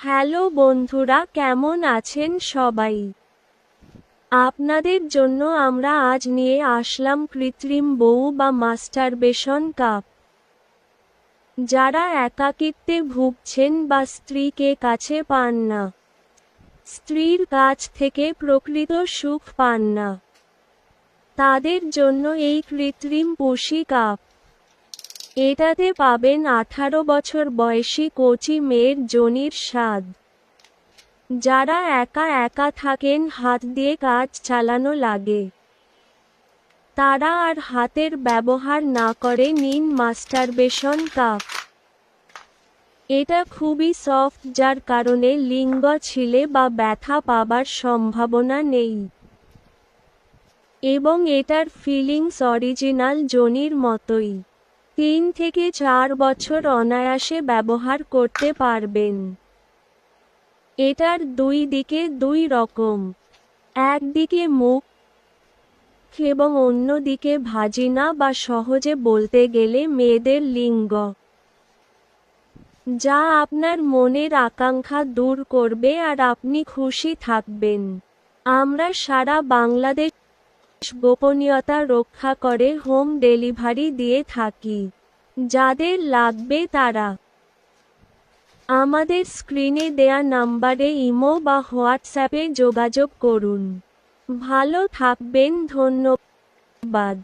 Hello বন্ধুরা, কেমন আছেন সবাই? আপনাদের জন্য আমরা আজ নিয়ে আসলাম কৃত্রিম বউ বা মাস্টারবেশন কাপ। যারা একাকিত্বে ভুগছেন বা স্ত্রীকে কাছে পান না, স্ত্রীর কাছ থেকে প্রকৃত সুখ পান না, তাদের জন্য এই কৃত্রিম পুষি কাপ। এটাতে পাবেন 18 বছর বয়সী কচি মেয়ের যোনির স্বাদ। যারা একা একা থাকেন, হাত দিয়ে কাজ চালানো লাগে, তারা আর হাতের ব্যবহার না করে নিন মাস্টারবেশন কাপ। এটা খুবই সফট, যার কারণে লিঙ্গ ছিলে বা ব্যথা পাবার সম্ভাবনা নেই, এবং এটার ফিলিংস অরিজিনাল যোনির মতোই। 3 থেকে 4 বছর অনায়াসে ব্যবহার করতে পারবেন। এটার দুই দিকে দুই রকম, একদিকে মুখ এবং অন্যদিকে ভাজিনা বা সহজে বলতে গেলে মেয়েদের লিঙ্গ, যা আপনার মনের আকাঙ্ক্ষা দূর করবে আর আপনি খুশি থাকবেন। আমরা সারা বাংলাদেশ গোপনীয়তা রক্ষা করে হোম ডেলিভারি দিয়ে থাকি। যাদের লাগবে তারা আমাদের স্ক্রিনে দেয়া নাম্বারে ইমো বা হোয়াটসঅ্যাপে যোগাযোগ করুন। ভালো থাকবেন, ধন্যবাদ।